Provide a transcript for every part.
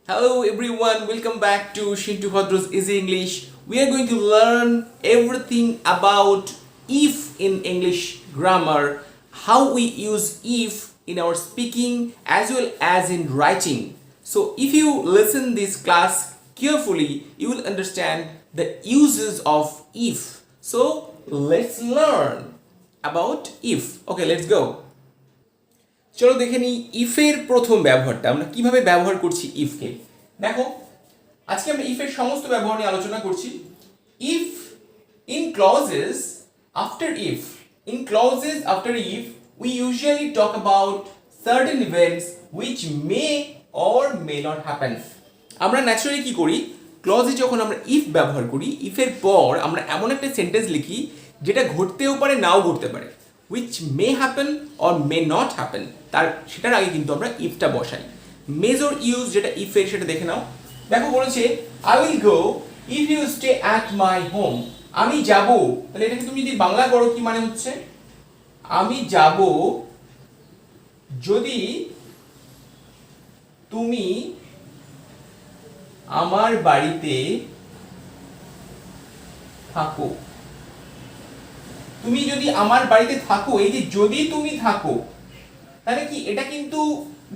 Hello everyone, welcome back to Shintu Bhadro's Easy English. We are going to learn everything about if in English grammar, how we use if in our speaking as well as in writing. So if you listen this class carefully, you will understand the uses of if. So let's learn about if. Okay, let's go. চলো দেখে নিই ইফের প্রথম ব্যবহারটা আমরা কিভাবে ব্যবহার করছি ইফকে। দেখো আজকে আমরা ইফের সমস্ত ব্যবহার নিয়ে আলোচনা করছি। If in clauses after if we usually talk about certain events which may or may not happen. আমরা ন্যাচারালি কি করি, ক্লজে যখন আমরা ইফ ব্যবহার করি, ইফের পর আমরা এমন একটা সেন্টেন্স লিখি যেটা ঘটতেও পারে নাও ঘটতে পারে, which may happen or may not happen, তার সেটার আগে কিন্তু আমরা ইফটা বসাই। মেজর ইউজ যেটা ইফের সেটা দেখে নাও। দেখো বলেছে I will go if you stay at my home. আমি যাব, তাহলে এটাকে তুমি যদি বাংলা করো কি মানে হচ্ছে, আমি যাব যদি তুমি আমার বাড়িতে থাকো। তুমি যদি আমার বাড়িতে থাকো, এই যে যদি তুমি থাকো, তাহলে কি এটা কিন্তু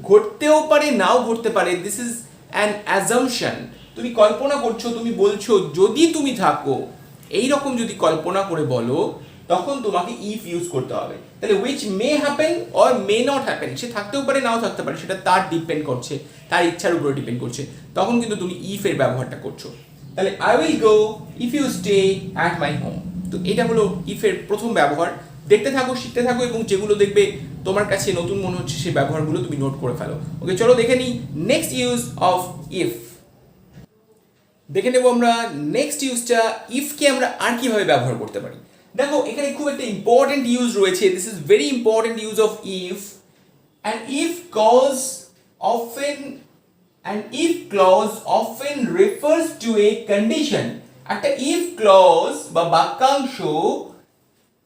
ঘটতেও পারে নাও ঘটতে পারে। This is an assumption. তুমি কল্পনা করছো, তুমি বলছো যদি তুমি থাকো, এই রকম যদি কল্পনা করে বলো তখন তোমাকে ইফ ইউজ করতে হবে। তাহলে which may happen or may not happen, সে থাকতেও পারে নাও থাকতে পারে, সেটা তার ডিপেন্ড করছে, তার ইচ্ছার উপরে ডিপেন্ড করছে, তখন কিন্তু তুমি ইফ এর ব্যবহারটা করছো। তাহলে I will go if you stay at my home. তো এটা হলো ইফের প্রথম ব্যবহার। দেখতে থাকো, শিখতে থাকো, এবং যেগুলো দেখবে তোমার কাছে নতুন মনে হচ্ছে সেই ব্যবহারগুলো তুমি নোট করে ফেলো। ওকে, চলো দেখে নিই নেক্সট ইউজ অফ ইফ। দেখে নেব আমরা নেক্সট ইউজটা, ইফকে আমরা আর কিভাবে ব্যবহার করতে পারি। দেখো এখানে খুব একটা ইম্পর্টেন্ট ইউজ রয়েছে। This is very important use of if. And if clause often refers to a condition. একটা ইফ ক্লজ বা বাক্যাংশ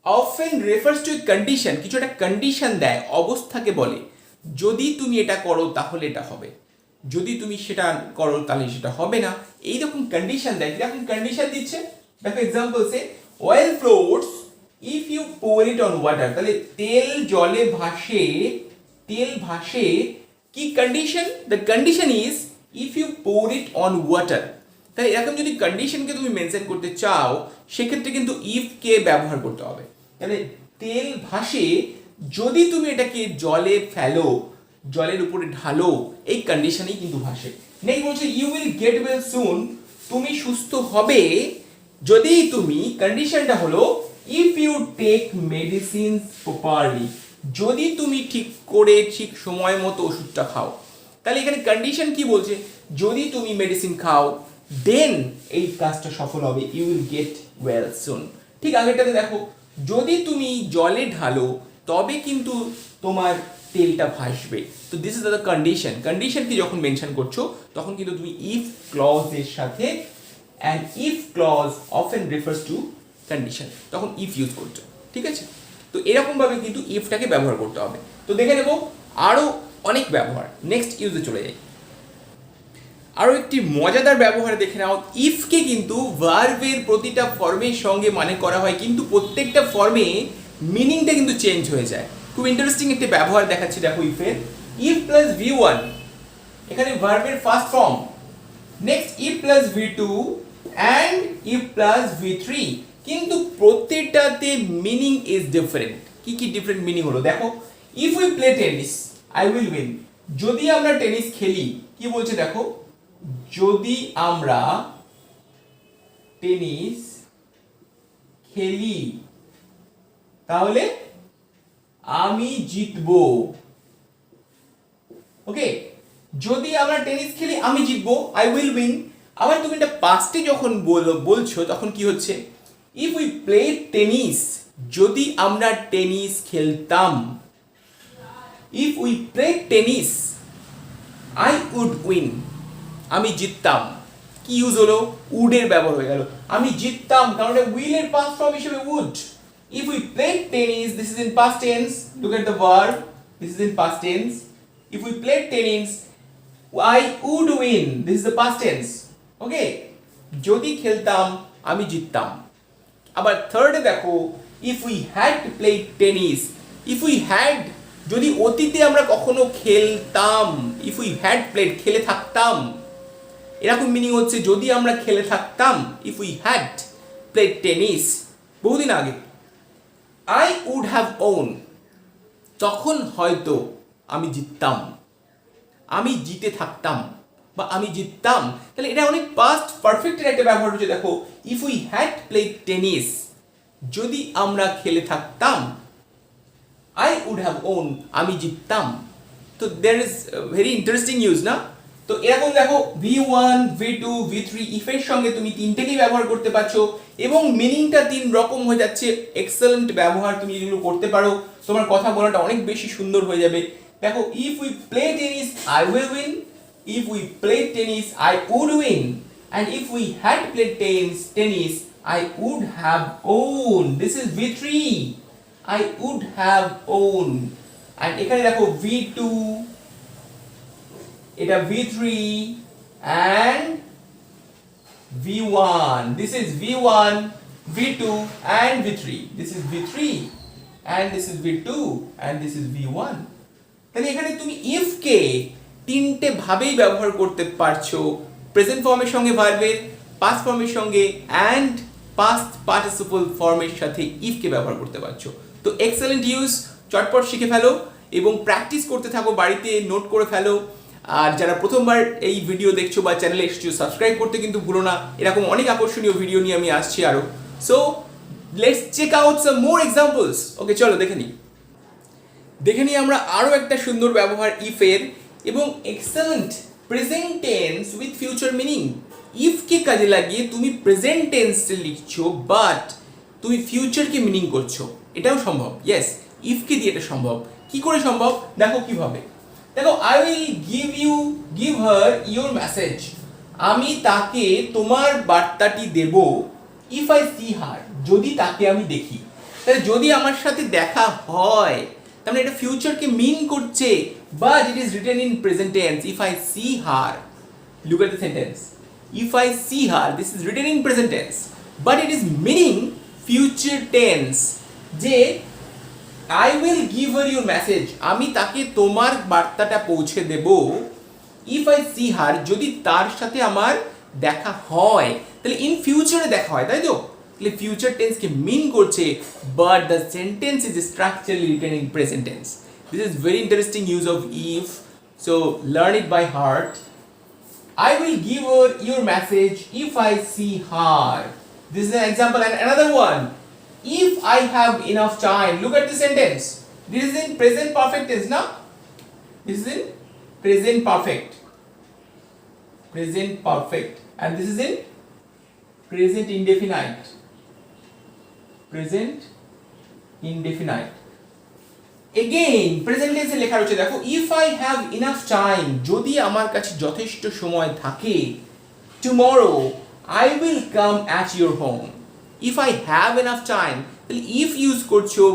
often refers to a condition, কিছু একটা কন্ডিশন দেয়, অবস্থাকে বলে। যদি তুমি এটা করো তাহলে এটা হবে, যদি তুমি সেটা করো তাহলে সেটা হবে না, এইরকম কন্ডিশন দেয়। কিরকম কন্ডিশন দিচ্ছে দেখো, example say oil floats if you pour it on water। তাহলে তেল জলে ভাসে, তেল ভাসে, কি condition? The condition is if you pour it on water। তাই এরকম যদি কন্ডিশনকে তুমি মেনশন করতে চাও, সেক্ষেত্রে কিন্তু ইফ কে ব্যবহার করতে হবে। তাহলে তেল ভাসে যদি তুমি এটাকে জলে ফেলো, জলের উপরে ঢালো, এই কন্ডিশনেই কিন্তু ভাসে। নেক্সট বলছে you will get well soon, তুমি সুস্থ হবে যদি তুমি, কন্ডিশনটা হলো if you take medicines properly, যদি তুমি ঠিক করে ঠিক সময় মতো ওষুধটা খাও। তাহলে এখানে কন্ডিশন কি বলছে, যদি তুমি মেডিসিন খাও দেন এই কাজটা সফল হবে, you will get well soon. ঠিক আগেরটাতে দেখো, যদি তুমি জলে ঢালো তবে কিন্তু তোমার তেলটা ভাসবে। তো দিস ইজ দ্য কন্ডিশন। কন্ডিশনকে যখন মেনশন করছো তখন কিন্তু তুমি ইফ ক্লজের সাথে, and if clause often refers to condition, তখন ইফ ইউজ করছো। ঠিক আছে, তো এরকমভাবে কিন্তু ইফটাকে ব্যবহার করতে হবে। তো দেখে নেব আরও অনেক ব্যবহার। নেক্সট ইউজে চলে যাই। আরও একটি মজাদার ব্যবহার দেখে নাও। ইফকে কিন্তু ভার্বের প্রতিটা ফর্মের সঙ্গে মানে করা হয়, কিন্তু প্রত্যেকটা ফর্মে মিনিংটা কিন্তু চেঞ্জ হয়ে যায়। খুব ইন্টারেস্টিং একটি ব্যবহার দেখাচ্ছি, দেখো ইফের। ইফ প্লাস V1 এখানে ভার্বের first form. Next if plus V2 and if plus V3, কিন্তু প্রত্যেকটাতে মিনিং ইজ ডিফারেন্ট। কি কি ডিফারেন্ট মিনিং হলো দেখো। If we play tennis I will win, যদি আমরা টেনিস খেলি, কি বলছে দেখো, যদি আমরা টেনিস খেলি তাহলে আমি জিতবো। ওকে, যদি আমরা টেনিস খেলি আমি জিতবো, আই উইল উইন। আবার তুমি এটা পাস্টে যখন বলছো তখন কি হচ্ছে, ইফ উই প্লে টেনিস, যদি আমরা টেনিস খেলতাম, if we play tennis I would win, আমি জিততাম। কি ইউজ হলো, উডের ব্যবহার হয়ে গেল, আমি জিততাম, কারণ উইলের পাস্ট ফর্ম হিসেবে would. If we played tennis, this is in past tense. Look at the verb. This is in past tense. If we played tennis, I would win. This is the past tense. ওকে, যদি খেলতাম আমি জিততাম। আবার থার্ডে দেখো, if we had played tennis, if we had, যদি অতীতে আমরা কখনো খেলতাম, ইফ উই হ্যাড প্লেড, খেলে থাকতাম, এরকম মিনিং হচ্ছে যদি আমরা খেলে থাকতাম, if we had played tennis, বহুদিন আগে। আই উড হ্যাভ ওন, তখন হয়তো আমি জিততাম, আমি জিতে থাকতাম বা আমি জিততাম। তাহলে এটা অনেক পাস্ট পারফেক্টের একটা ব্যবহার হচ্ছে। দেখো, if we had played tennis, যদি আমরা খেলে থাকতাম, আই উড হ্যাভ ওন, আমি জিততাম। তো there is very interesting use না? তো এরকম দেখো V1, V2, V3 ইফের সঙ্গে তুমি তিনটেকেই ব্যবহার করতে পারছো এবং মিনিংটা তিন রকম হয়ে যাচ্ছে। এক্সেলেন্ট ব্যবহার, তুমি যেগুলো করতে পারো তোমার কথা বলাটা অনেক বেশি সুন্দর হয়ে যাবে। দেখো, if we play tennis I will win, if we play tennis I would win, and if we had played tennis I would have won. This is V3, I would have own, and এখানে দেখো V2, এটা V3 and V1. This is V1, V2 and V3. This is V3 and this is V2 and this is V1. তাহলে এখানে তুমি if কে তিনটে ভাবেই ব্যবহার করতে পারছো। প্রেজেন্ট ফর্মের সঙ্গে ভার্বের, পাস্ট ফর্মের সঙ্গে অ্যান্ড পাস্ট পার্টিসিপল ফর্মের সাথে if কে ব্যবহার করতে পারছো। তো এক্সেলেন্ট ইউজ, চটপট শিখে ফেলো এবং প্র্যাকটিস করতে থাকো, বাড়িতে নোট করে ফেলো। আর যারা প্রথমবার এই ভিডিও দেখছো বা চ্যানেলে এসছো, সাবস্ক্রাইব করতে কিন্তু ভুলো না। এরকম অনেক আকর্ষণীয় ভিডিও নিয়ে আমি আসছি আরও। So let's check out some more examples. Okay, চলো দেখে নিই আমরা আরও একটা সুন্দর ব্যবহার ইফের এবং excellent present tense with future meaning. ইফকে কাজে লাগিয়ে তুমি প্রেজেন্ট টেন্সে লিখছো বাট তুমি ফিউচারকে মিনিং করছো, এটাও সম্ভব। ইয়েস, ইফকে দিয়ে এটা সম্ভব। কি করে সম্ভব দেখো কিভাবে। দেখো, I will give her your message, আমি তাকে তোমার বার্তাটি দেব। ইফ আই সি হার, যদি তাকে আমি দেখি। তাহলে যদি আমার সাথে দেখা হয়, তার মানে এটা ফিউচারকে মিন করছে, but it is written in present tense. If I see her, look at the sentence, if I see her, this is written in present tense, but it is meaning future tense, যে I will give her your message, আমি তাকে তোমার বার্তাটা পৌঁছে দেব। If I see her, যদি তার সাথে আমার দেখা হয়, তাহলে ইন ফিউচারে দেখা হয়, তাই তো? তাহলে ফিউচার টেন্সকে মিন করছে, but the sentence is structurally written in present tense. This is very interesting use of if, so learn it by heart. I will give her your message if I see her. This is an example, and another one. If I have enough time. Look at the sentence. This is in present perfect tense, na? This is in present perfect. Present perfect. And this is in present indefinite. Present indefinite. Again, present টেন্সে লেখা রয়েছে, দেখো, if I have enough time, যদি আমার কাছে যথেষ্ট সময় থাকে, tomorrow I will come at your home. If I have enough time, তাহলে ইফ ইউজ করছো,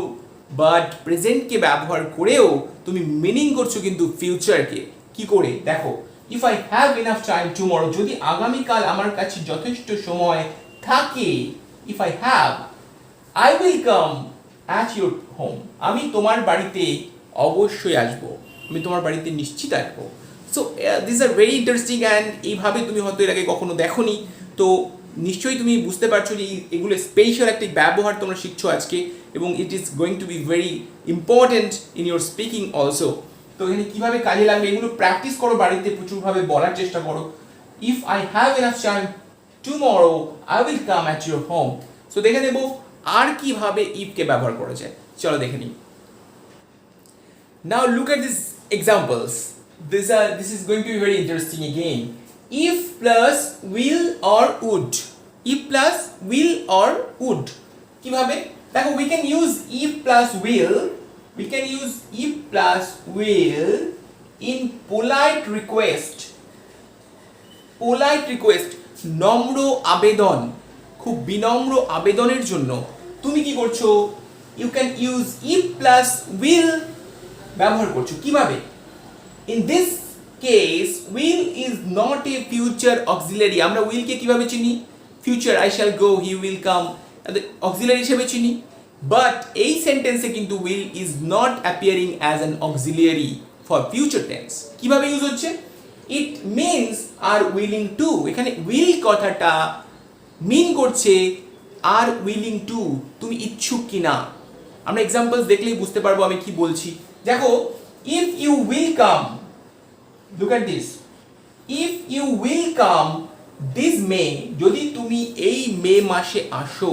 বাট প্রেজেন্টকে ব্যবহার করেও তুমি মিনিং করছো কিন্তু ফিউচারকে। কি করে দেখো, if I have enough time tomorrow, যদি আগামীকাল আমার কাছে যথেষ্ট সময় থাকে, if I have, I will come at your home, আমি তোমার বাড়িতে অবশ্যই আসবো, আমি তোমার বাড়িতে নিশ্চিত আসবো। So this are very interesting and এইভাবে তুমি হয়তো এর আগে কখনো দেখোনি, তো নিশ্চয়ই তুমি বুঝতে পারছো যে এগুলো স্পেশাল একটি ব্যবহার তোমরা শিখছো আজকে, এবং it is going to be very important in your speaking also. তো এখানে কীভাবে কাজে লাগবে এগুলো প্র্যাকটিস করো, বাড়িতে প্রচুরভাবে বলার চেষ্টা করো। If I have enough time tomorrow I will come at your home. So দেখে নেবো আর কিভাবে ইফকে ব্যবহার করা যায়, চলো দেখে নিই। Now look at this examples, this is going to be very interesting again. If plus will or would, if plus will or would, কিভাবে দেখো, we can use if plus will, we can use if plus will in polite request. polite request, নম্র আবেদন, খুব বিনম্র আবেদনের জন্য তুমি কি করছো, you can use if plus will ব্যবহার করছো। কিভাবে? In this case will is not a future auxiliary. আমরা উইলকে কিভাবে চিনি? Future, I shall go, he will come, auxiliary হিসেবে চিনি। বাট এই সেন্টেন্সে কিন্তু will is not appearing as an auxiliary for future tense. কিভাবে ইউজ হচ্ছে? It means are willing to. এখানে উইল কথাটা মিন করছে আর উইলিং টু, তুমি ইচ্ছুক কিনা। আমরা এক্সাম্পলস দেখলেই বুঝতে পারবো আমি কি বলছি। দেখো, if you will come, look at this, if you will come this May, যদি তুমি এই মে মাসে আসো,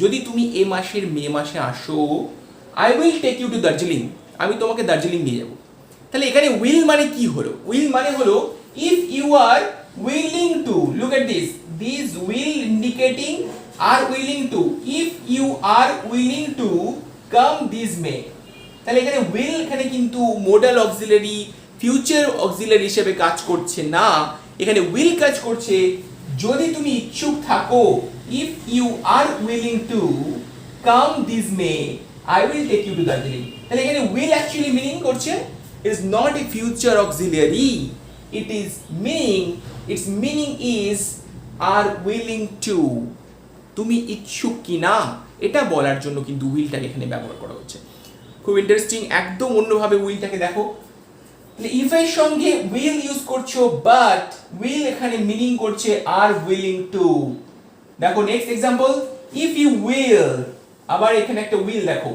যদি তুমি এই মাসের মে মাসে আসো, I will take you to Darjeeling, আমি তোমাকে দার্জিলিং নিয়ে যাব। তাহলে এখানে উইল মানে কি হলো? উইল মানে হলো if you are willing to, look at this, this will indicating are willing to, if you are willing to come this May. তাহলে এখানে উইল এখানে কিন্তু মোডাল অক্সিলারি, ফিউচার অক্সিলারি হিসেবে কাজ করছে না। এখানে উইল কাজ করছে যদি তুমি ইচ্ছুক থাকো, if you are willing to come this May, I will take you to Darjeeling. তাহলে এখানে উইল অ্যাকচুয়ালি মিনিং করছে is not a future auxiliary, it is meaning, its meaning is are willing to, তুমি ইচ্ছুক কিনা এটা বলার জন্য কিন্তু উইলটাকে এখানে ব্যবহার করা হচ্ছে। খুব ইন্টারেস্টিং, একদম অন্যভাবে উইলটাকে দেখো। ইফ এর সঙ্গে উইল ইউজ করছো, বাট উইল এখানে মিনিং করছে আর উইলিং টু। দেখো next example, if you will, আবার এখানে একটা উইল দেখো,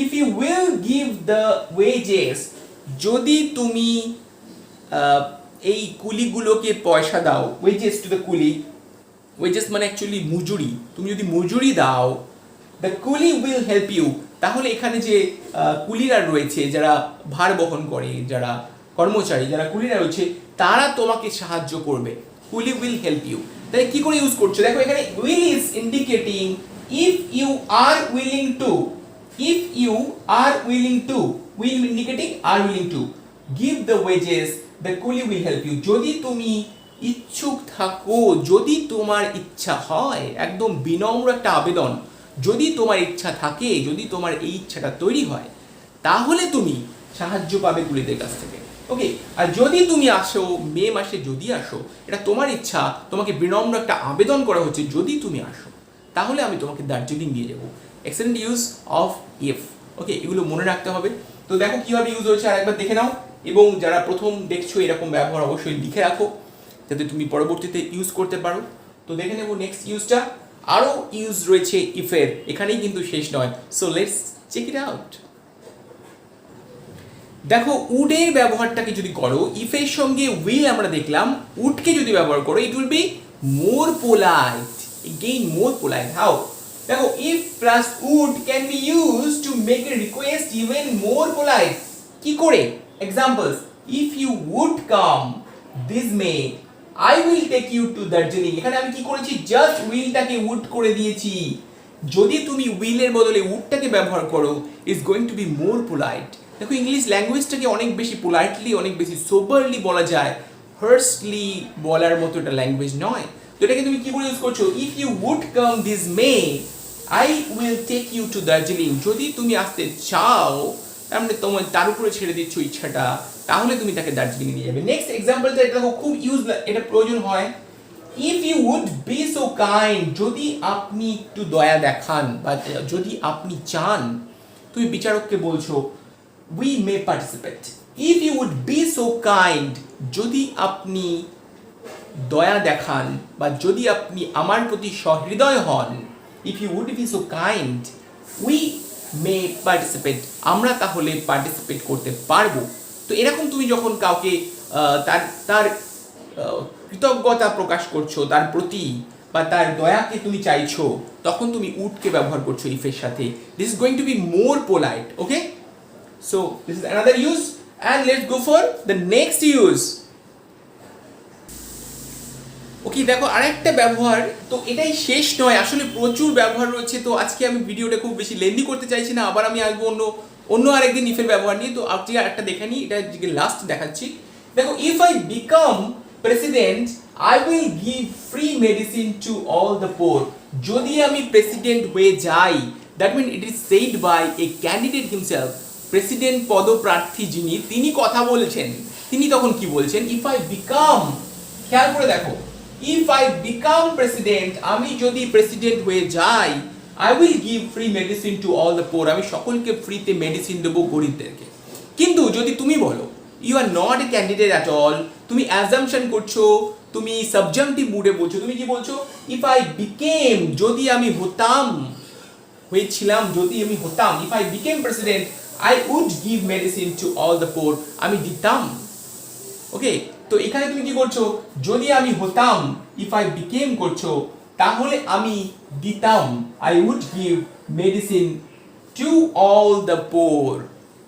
if you will give the wages, যদি তুমি এই কুলিগুলোকে পয়সা দাও, wages to the coolie, wages মানে অ্যাকচুয়ালি মজুরি, তুমি যদি মজুরি দাও, দ্য কুলি উইল হেল্প ইউ, তাহলে এখানে যে কুলিরা রয়েছে, যারা ভার বহন করে, যারা কর্মচারী, যারা কুলিরা রয়েছে, তারা তোমাকে সাহায্য করবে। কুলি উইল হেল্প ইউ। তাহলে কি করে ইউজ করছো? দেখো এখানে will is indicating if you are willing to, if you are willing to, will indicating are willing to give the wages, the coolie will help you। যদি তুমি ইচ্ছুক থাকো, যদি তোমার ইচ্ছা হয়, একদম বিনম্র একটা আবেদন, যদি তোমার ইচ্ছা থাকে, যদি তোমার এই ইচ্ছাটা তৈরি হয়, তাহলে তুমি সাহায্য পাবে কুলিদের কাছ থেকে। ওকে, আর যদি তুমি আসো মে মাসে, যদি আসো, এটা তোমার ইচ্ছা, তোমাকে বিনম্র একটা আবেদন করা হচ্ছে, যদি তুমি আসো, তাহলে আমি তোমাকে দার্জিলিং নিয়ে যাবো। Excellent use of if. Okay, এগুলো মনে রাখতে হবে। তো দেখো কিভাবে ইউজ হয়েছে আরেকবার দেখে নাও, এবং যারা প্রথম দেখছো এরকম ব্যবহার অবশ্যই লিখে রাখো যাতে তুমি পরবর্তীতে ইউজ করতে পারো। তো দেখে নেব নেক্সট ইউজটা। আরও ইউজ রয়েছে ইফের, এখানেই কিন্তু শেষ নয়। So let's check it out. দেখো উডের ব্যবহারটাকে যদি করো, ইফের সঙ্গে উইল আমরা দেখলাম, উডকে যদি ব্যবহার করো, it will be more polite. Again more polite. How? দেখো if plus would can be used to make a request even more polite। কি করে? Examples, if you would come this May, I will take you to Darjeeling। এখানে আমি কি করেছি? Just উইলটাকে would করে দিয়েছি। যদি তুমি উইলের বদলে উডটাকে ব্যবহার করো, is going to be more polite. দেখো ইংলিশ ল্যাঙ্গুয়েজটাকে অনেক বেশি পোলাইটলি, অনেক বেশি সোবারলি বলা যায়, হার্সলি বলার মতো একটা ল্যাঙ্গুয়েজ নয়। তো এটাকে তুমি কি করে ইউজ করছো? If you would come this May, I will take you to Darjeeling। যদি তুমি আসতে চাও, তার মানে তোমার তার উপরে ছেড়ে দিচ্ছ ইচ্ছাটা, তাহলে তুমি তাকে দার্জিলিং নিয়ে যাবে। নেক্সট এক্সাম্পলটা, এটা খুব ইউজ, এটা প্রয়োজন হয়। If you would be so kind, যদি আপনি একটু দয়া দেখান, বা যদি আপনি চান, তুমি বিচারককে বলছো we may participate. If you would be so kind, যদি আপনি দয়া দেখান, বা যদি আপনি আমার প্রতি সহৃদয় হন, if you would be so kind, we may participate, আমরা তাহলে পার্টিসিপেট করতে পারবো। তো এরকম তুমি যখন কাউকে তার কৃতজ্ঞতা প্রকাশ করছো তার প্রতি, বা তার দয়াকে তুমি চাইছো, তখন তুমি উডকে ব্যবহার করছো ইফের সাথে। This is going to be more polite. Okay, so this is another use, and let's go for the next use. Okay, দেখো আরেকটা ব্যবহার, তো এটাই শেষ নয়, আসলে প্রচুর ব্যবহার রয়েছে। তো আজকে আমি ভিডিওটা খুব বেশি লেন্দি করতে চাইছি না, আবার আমি আসবো অন্য আরেকদিন ইফের ব্যবহার নিয়ে। তো আজকে আরেকটা দেখে নিই, এটা লাস্ট দেখাচ্ছি। দেখো, if I become president, I will give free medicine to all the poor. যদি আমি প্রেসিডেন্ট হয়ে যাই, that mean it is said by a candidate himself. President পদপ্রার্থী যিনি, তিনি কথা বলেছেন, তিনি তখন কি বলছেন, ইফ আই বিকাম, খেয়াল করে দেখো, ইফ আই বিকাম প্রেসিডেন্ট, আমি যদি প্রেসিডেন্ট হয়ে যাই, I will give free medicine to all the poor, আমি সকলকে ফ্রিতে মেডিসিন দেবো গরিবদেরকে। কিন্তু যদি তুমি বলো you are not a candidate at all, তুমি অ্যাজাম্পশন করছো, তুমি সাবজেক্টিভ মুডে বলছো, তুমি কি বলছো, ইফ আই বিকেম, যদি আমি হতাম, হয়েছিলাম, যদি আমি হতাম, if I became president I would give medicine to all the poor, আমি দিতাম। ওকে, তো এখানে তুমি কি করছো, যদি আমি হতাম, ইফ আই বিকেম করছো, তাহলে আমি দিতাম, I would give medicine to all the poor.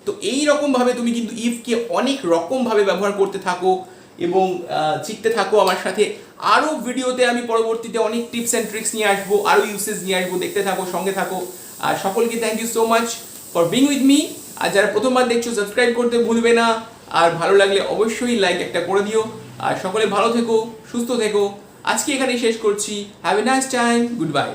তো এই রকম ভাবে তুমি কিন্তু ইফকে অনেক রকম ভাবে ব্যবহার করতে থাকো এবং শিখতে থাকো আমার সাথে। আরো ভিডিওতে আমি পরবর্তীতে অনেক টিপস অ্যান্ড ট্রিক্স নিয়ে আসবো, আরো ইউসেজ নিয়ে আসবো, দেখতে থাকো, সঙ্গে থাকো। আর সকলকে thank you so much for being with me. আর যারা প্রথমবার দেখছো সাবস্ক্রাইব করতে ভুলবে না, আর ভালো লাগলে অবশ্যই লাইক একটা করে দিও। আর সকলে ভালো থেকো, সুস্থ থেকো। আজকে এখানেই শেষ করছি। Have a nice time, good bye.